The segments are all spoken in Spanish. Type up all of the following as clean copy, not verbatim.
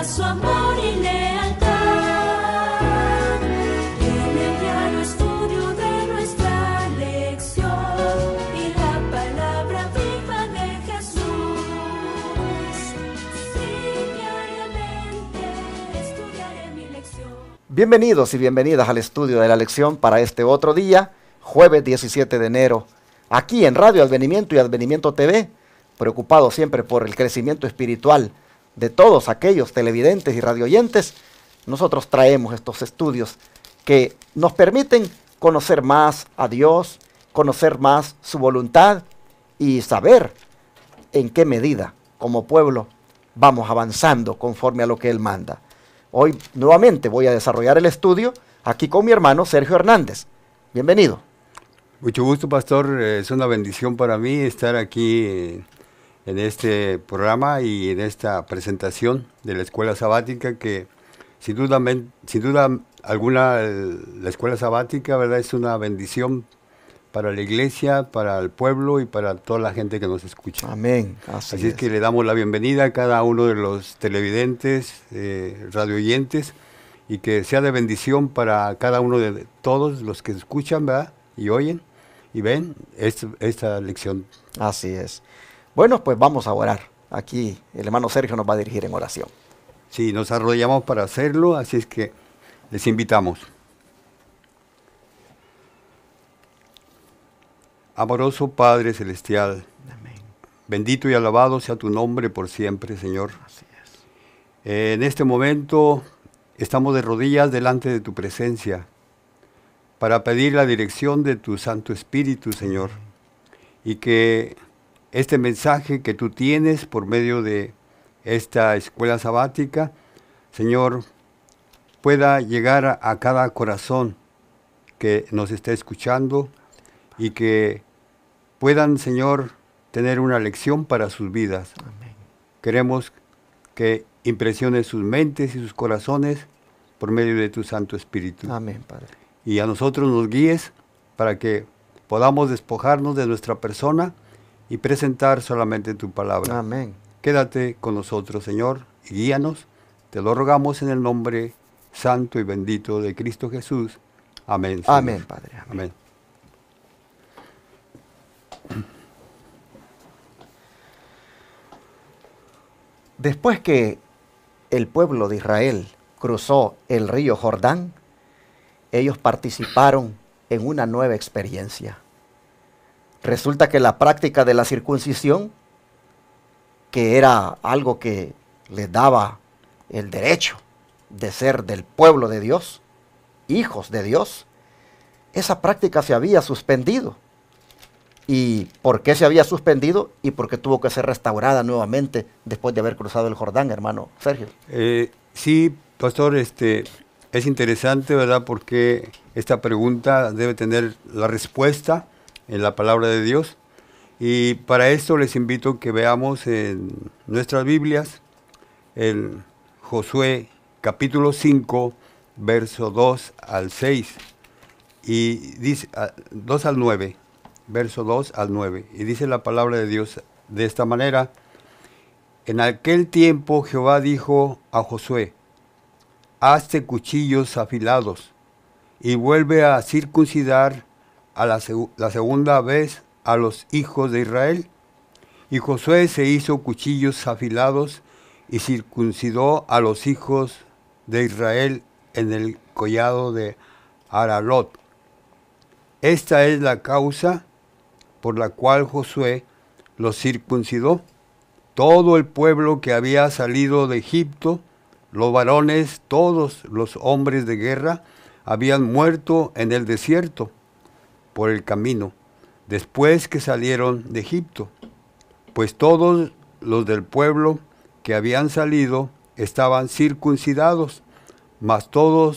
muestra su amor y lealtad. En el diario estudio de nuestra lección y la palabra viva de Jesús. Sí, diariamente estudiaré mi lección. Bienvenidos y bienvenidas al estudio de la lección para este otro día, jueves 17 de enero, aquí en Radio Advenimiento y Advenimiento TV, preocupados siempre por el crecimiento espiritual de todos aquellos televidentes y radioyentes. Nosotros traemos estos estudios que nos permiten conocer más a Dios, conocer más su voluntad y saber en qué medida como pueblo vamos avanzando conforme a lo que Él manda. Hoy nuevamente voy a desarrollar el estudio aquí con mi hermano Sergio Hernández. Bienvenido. Mucho gusto, pastor. Es una bendición para mí estar aquí en este programa y en esta presentación de la escuela sabática, que sin duda alguna la escuela sabática, ¿verdad?, es una bendición para la iglesia, para el pueblo y para toda la gente que nos escucha. Amén. Así es que le damos la bienvenida a cada uno de los televidentes, radioyentes, y que sea de bendición para cada uno de todos los que escuchan, ¿verdad?, y oyen y ven esta lección. Así es. Bueno, pues vamos a orar. Aquí el hermano Sergio nos va a dirigir en oración. Sí, nos arrodillamos para hacerlo, así es que les invitamos. Amoroso Padre Celestial, Amén. bendito y alabado sea tu nombre por siempre, Señor. Así es. En este momento estamos de rodillas delante de tu presencia para pedir la dirección de tu Santo Espíritu, Señor, y que este mensaje que tú tienes por medio de esta escuela sabática, Señor, pueda llegar a cada corazón que nos esté escuchando y que puedan, Señor, tener una lección para sus vidas. Amén. Queremos que impresiones sus mentes y sus corazones por medio de tu Santo Espíritu. Amén, Padre. Y a nosotros nos guíes para que podamos despojarnos de nuestra persona y presentar solamente tu palabra. Amén. Quédate con nosotros, Señor, y guíanos. Te lo rogamos en el nombre santo y bendito de Cristo Jesús. Amén, Señor. Amén, Padre. Amén. Amén. Después que el pueblo de Israel cruzó el río Jordán, ellos participaron en una nueva experiencia. Resulta que la práctica de la circuncisión, que era algo que les daba el derecho de ser del pueblo de Dios, hijos de Dios, esa práctica se había suspendido. ¿Y por qué se había suspendido? Y porque tuvo que ser restaurada nuevamente después de haber cruzado el Jordán, hermano Sergio. Sí, pastor, es interesante, ¿verdad?, porque esta pregunta debe tener la respuesta en la palabra de Dios. Y para esto les invito a que veamos en nuestras Biblias, en Josué capítulo 5, verso 2 al 6, y dice 2 al 9, verso 2 al 9, y dice la palabra de Dios de esta manera: En aquel tiempo Jehová dijo a Josué: hazte cuchillos afilados y vuelve a circuncidar a la segunda vez a los hijos de Israel. Y Josué se hizo cuchillos afilados y circuncidó a los hijos de Israel en el collado de Aralot. Esta es la causa por la cual Josué los circuncidó. Todo el pueblo que había salido de Egipto, los varones, todos los hombres de guerra, habían muerto en el desierto por el camino, después que salieron de Egipto, pues todos los del pueblo que habían salido estaban circuncidados, mas todo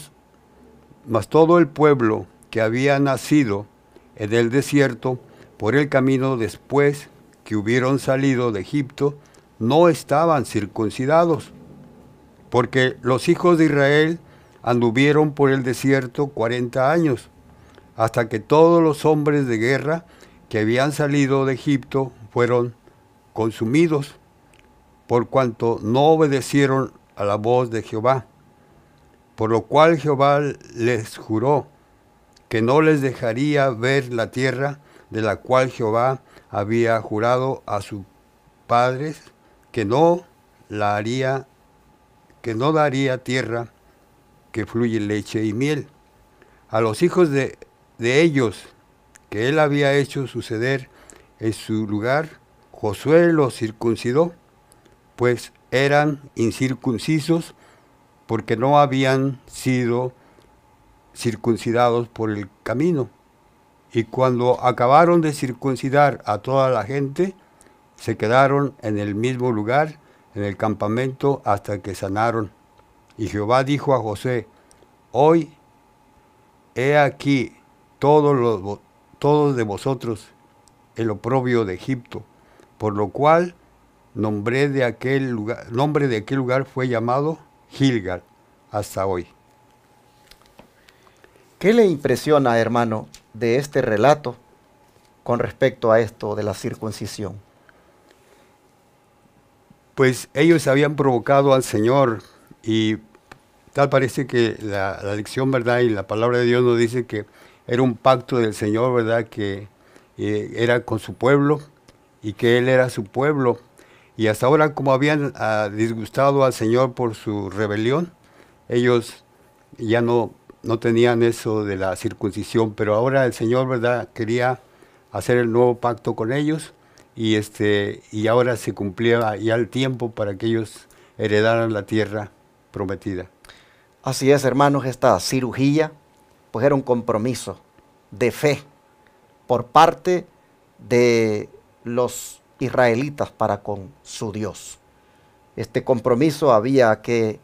el pueblo que había nacido en el desierto por el camino después que hubieron salido de Egipto, no estaban circuncidados, porque los hijos de Israel anduvieron por el desierto 40 años, hasta que todos los hombres de guerra que habían salido de Egipto fueron consumidos, por cuanto no obedecieron a la voz de Jehová, por lo cual Jehová les juró que no les dejaría ver la tierra de la cual Jehová había jurado a sus padres, que no daría tierra que fluye leche y miel. A los hijos de ellos que él había hecho suceder en su lugar, Josué los circuncidó, pues eran incircuncisos porque no habían sido circuncidados por el camino. Y cuando acabaron de circuncidar a toda la gente, se quedaron en el mismo lugar, en el campamento, hasta que sanaron. Y Jehová dijo a José: hoy he aquí todos de vosotros el oprobio de Egipto, por lo cual nombre de aquel lugar fue llamado Gilgal hasta hoy. ¿Qué le impresiona, hermano, de este relato con respecto a esto de la circuncisión? Pues ellos habían provocado al Señor, y tal parece que la lección, ¿verdad? Y la palabra de Dios nos dice que era un pacto del Señor, ¿verdad? Que era con su pueblo y que Él era su pueblo. Y hasta ahora, como habían disgustado al Señor por su rebelión, ellos ya no tenían eso de la circuncisión, pero ahora el Señor, ¿verdad?, quería hacer el nuevo pacto con ellos, y ahora se cumplía ya el tiempo para que ellos heredaran la tierra prometida. Así es, hermanos, esta cirugía pues era un compromiso de fe por parte de los israelitas para con su Dios. Este compromiso había que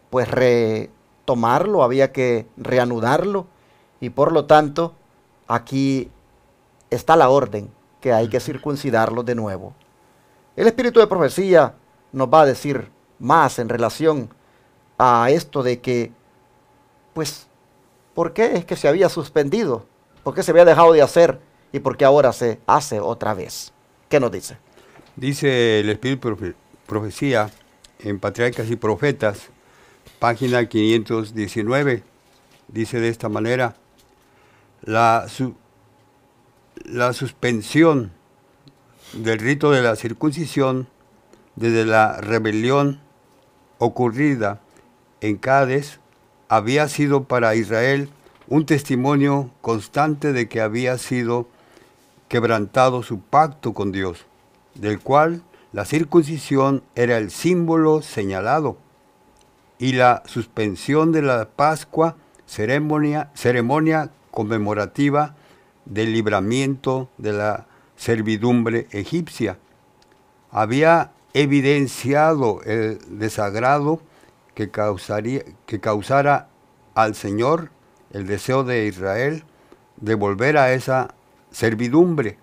pues retomarlo, había que reanudarlo, y por lo tanto aquí está la orden que hay que circuncidarlo de nuevo. El espíritu de profecía nos va a decir más en relación a esto de que, pues, ¿por qué es que se había suspendido? ¿Por qué se había dejado de hacer? ¿Y por qué ahora se hace otra vez? ¿Qué nos dice? Dice el espíritu de profecía en Patriarcas y Profetas, página 519, dice de esta manera: la suspensión del rito de la circuncisión desde la rebelión ocurrida en Cades había sido para Israel un testimonio constante de que había sido quebrantado su pacto con Dios, del cual la circuncisión era el símbolo señalado, y la suspensión de la Pascua, ceremonia conmemorativa del libramiento de la servidumbre egipcia, había evidenciado el desagrado que causara al Señor el deseo de Israel de volver a esa servidumbre,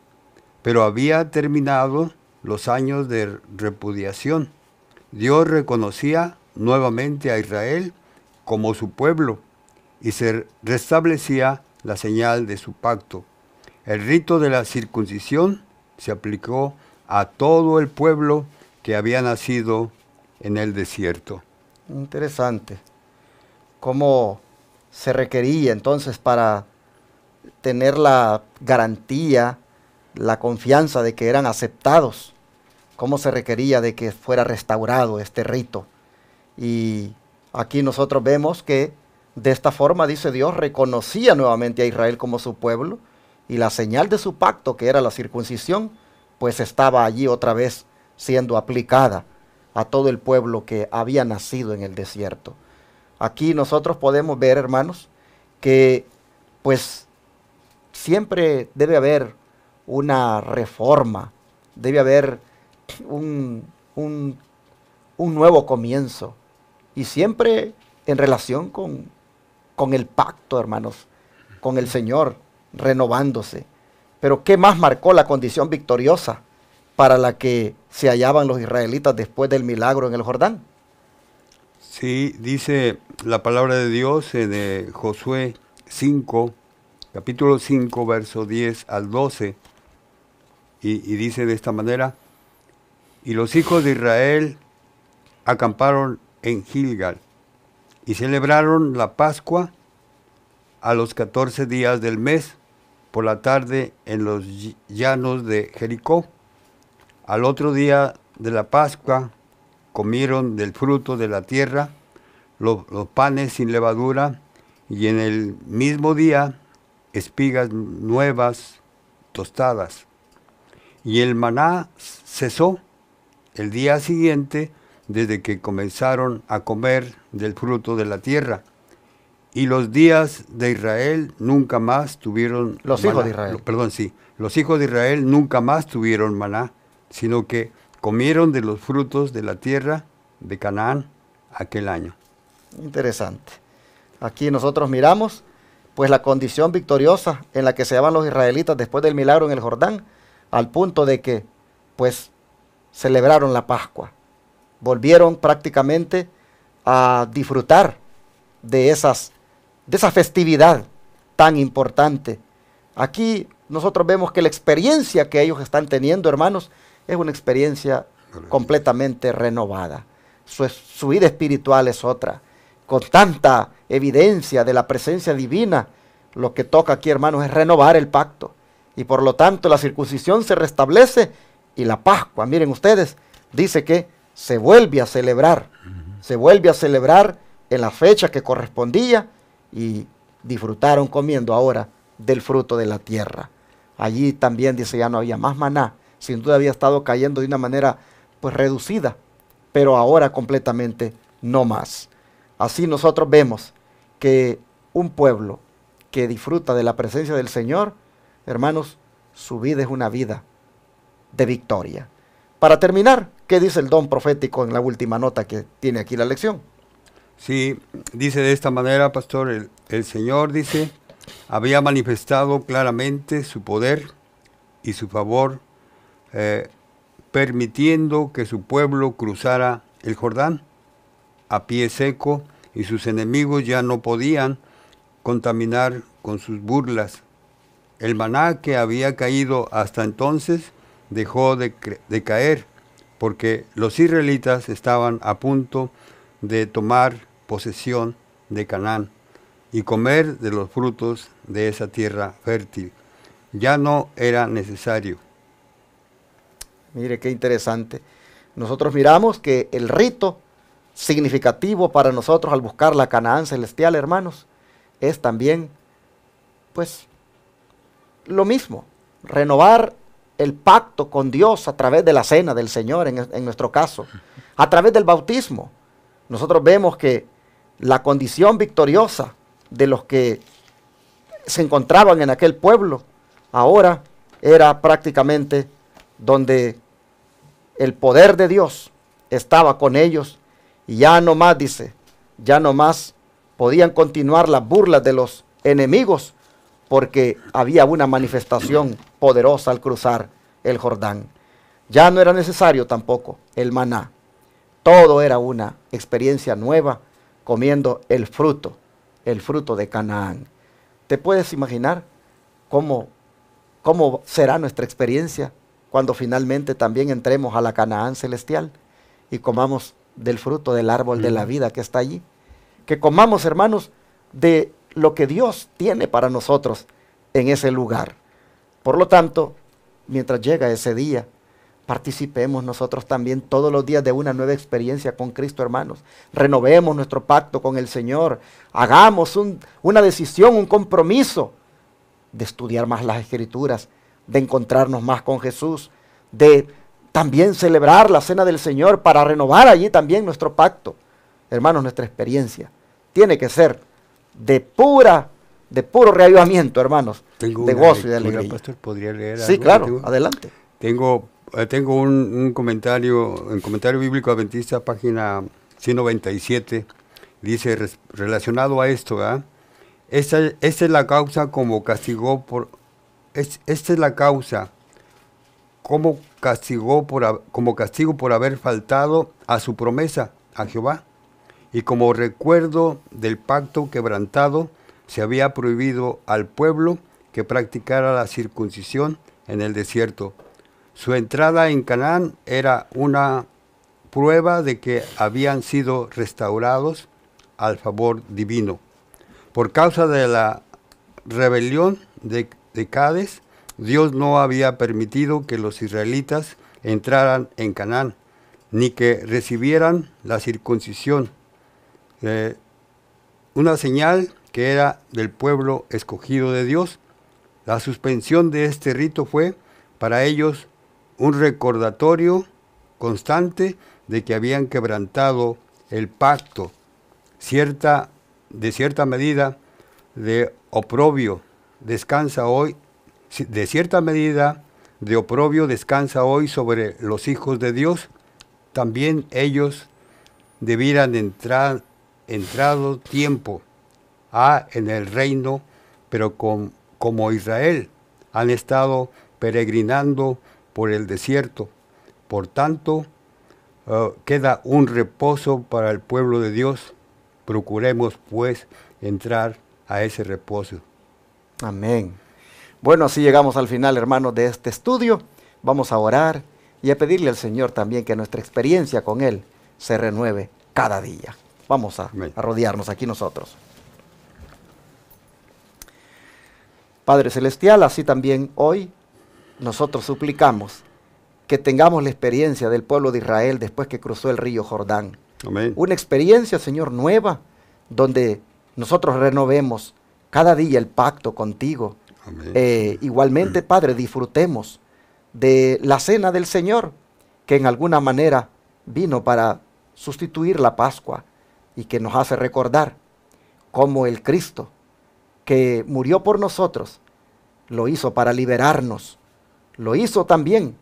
pero había terminado los años de repudiación. Dios reconocía nuevamente a Israel como su pueblo y se restablecía la señal de su pacto. El rito de la circuncisión se aplicó a todo el pueblo que había nacido en el desierto. Interesante. ¿Cómo se requería entonces para tener la garantía, la confianza de que eran aceptados? ¿Cómo se requería de que fuera restaurado este rito? Y aquí nosotros vemos que de esta forma, dice Dios, reconocía nuevamente a Israel como su pueblo, y la señal de su pacto, que era la circuncisión, pues estaba allí otra vez siendo aplicada a todo el pueblo que había nacido en el desierto. Aquí nosotros podemos ver, hermanos, que pues siempre debe haber una reforma, debe haber un nuevo comienzo, y siempre en relación con el pacto, hermanos, con el Señor, renovándose. Pero ¿qué más marcó la condición victoriosa para la que se hallaban los israelitas después del milagro en el Jordán? Sí, dice la palabra de Dios en Josué 5, capítulo 5, verso 10 al 12, y dice de esta manera: y los hijos de Israel acamparon en Gilgal. Y celebraron la Pascua a los 14 días del mes, por la tarde en los llanos de Jericó. Al otro día de la Pascua comieron del fruto de la tierra, los panes sin levadura, y en el mismo día espigas nuevas tostadas. Y el maná cesó el día siguiente desde que comenzaron a comer del fruto de la tierra. Y los días de Israel nunca más tuvieron Los hijos de Israel. Los hijos de Israel nunca más tuvieron maná, sino que comieron de los frutos de la tierra de Canaán aquel año. Interesante. Aquí nosotros miramos pues la condición victoriosa en la que se hallaban los israelitas después del milagro en el Jordán, al punto de que pues celebraron la Pascua. Volvieron prácticamente a disfrutar de esa festividad tan importante. Aquí nosotros vemos que la experiencia que ellos están teniendo, hermanos, es una experiencia completamente renovada. Su vida espiritual es otra, con tanta evidencia de la presencia divina. Lo que toca aquí, hermanos, es renovar el pacto. Y por lo tanto la circuncisión se restablece y la Pascua, miren ustedes, dice que se vuelve a celebrar. Se vuelve a celebrar en la fecha que correspondía y disfrutaron comiendo ahora del fruto de la tierra. Allí también dice ya no había más maná, sin duda había estado cayendo de una manera pues reducida, pero ahora completamente no más. Así nosotros vemos que un pueblo que disfruta de la presencia del Señor, hermanos, su vida es una vida de victoria. Para terminar, ¿qué dice el don profético en la última nota que tiene aquí la lección? Sí, dice de esta manera, pastor, el Señor dice, había manifestado claramente su poder y su favor, permitiendo que su pueblo cruzara el Jordán a pie seco, y sus enemigos ya no podían contaminar con sus burlas. El maná que había caído hasta entonces dejó de caer, porque los israelitas estaban a punto de tomar posesión de Canaán y comer de los frutos de esa tierra fértil. Ya no era necesario. Mire qué interesante. Nosotros miramos que el rito significativo para nosotros al buscar la Canaán celestial, hermanos, es también, pues, lo mismo, renovar el pacto con Dios a través de la cena del Señor, en nuestro caso, a través del bautismo. Nosotros vemos que la condición victoriosa de los que se encontraban en aquel pueblo, ahora era prácticamente donde el poder de Dios estaba con ellos, y ya no más, dice, ya no más podían continuar las burlas de los enemigos, porque había una manifestación poderosa al cruzar el Jordán. Ya no era necesario tampoco el maná. Todo era una experiencia nueva, comiendo el fruto de Canaán. ¿Te puedes imaginar cómo será nuestra experiencia cuando finalmente también entremos a la Canaán celestial y comamos del fruto del árbol de la vida que está allí? Que comamos, hermanos, de lo que Dios tiene para nosotros en ese lugar. Por lo tanto, mientras llega ese día, participemos nosotros también todos los días de una nueva experiencia con Cristo, hermanos. Renovemos nuestro pacto con el Señor. Hagamos una decisión, un compromiso de estudiar más las Escrituras, de encontrarnos más con Jesús, de también celebrar la cena del Señor para renovar allí también nuestro pacto. Hermanos, nuestra experiencia tiene que ser de puro reavivamiento, hermanos, de gozo y de alegría. Pastor, ¿podría leer Sí, algo? claro, adelante. Tengo un comentario, en Comentario Bíblico Adventista, página 197, dice, relacionado a esto, ¿verdad? Esta es la causa como castigo por haber faltado a su promesa, a Jehová, y como recuerdo del pacto quebrantado, se había prohibido al pueblo que practicara la circuncisión en el desierto. Su entrada en Canaán era una prueba de que habían sido restaurados al favor divino. Por causa de la rebelión de Cades, Dios no había permitido que los israelitas entraran en Canaán, ni que recibieran la circuncisión, una señal que era del pueblo escogido de Dios. La suspensión de este rito fue para ellos un recordatorio constante de que habían quebrantado el pacto. De cierta medida de oprobio descansa hoy sobre los hijos de Dios. También ellos debieran entrado tiempo en el reino, pero como Israel han estado peregrinando por el desierto. Por tanto, queda un reposo para el pueblo de Dios. Procuremos, pues, entrar a ese reposo. Amén. Bueno, así llegamos al final, hermanos, de este estudio. Vamos a orar y a pedirle al Señor también que nuestra experiencia con Él se renueve cada día. Vamos a rodearnos aquí nosotros. Padre Celestial, así también hoy nosotros suplicamos que tengamos la experiencia del pueblo de Israel después que cruzó el río Jordán. Amén. Una experiencia, Señor, nueva, donde nosotros renovemos cada día el pacto contigo. Igualmente, Padre, disfrutemos de la cena del Señor, que en alguna manera vino para sustituir la Pascua y que nos hace recordar cómo el Cristo que murió por nosotros lo hizo para liberarnos, lo hizo también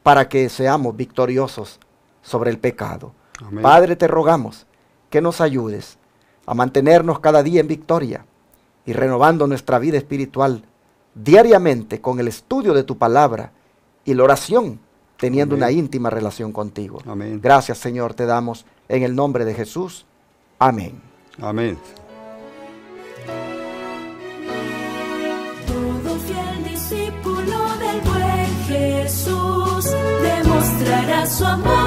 para que seamos victoriosos sobre el pecado. Amén. Padre, te rogamos que nos ayudes a mantenernos cada día en victoria y renovando nuestra vida espiritual diariamente con el estudio de tu palabra y la oración, teniendo Amén. una íntima relación contigo. Amén. Gracias, Señor, te damos en el nombre de Jesús. Amén. Amén. Todo fiel discípulo del buen Jesús demostrará su amor.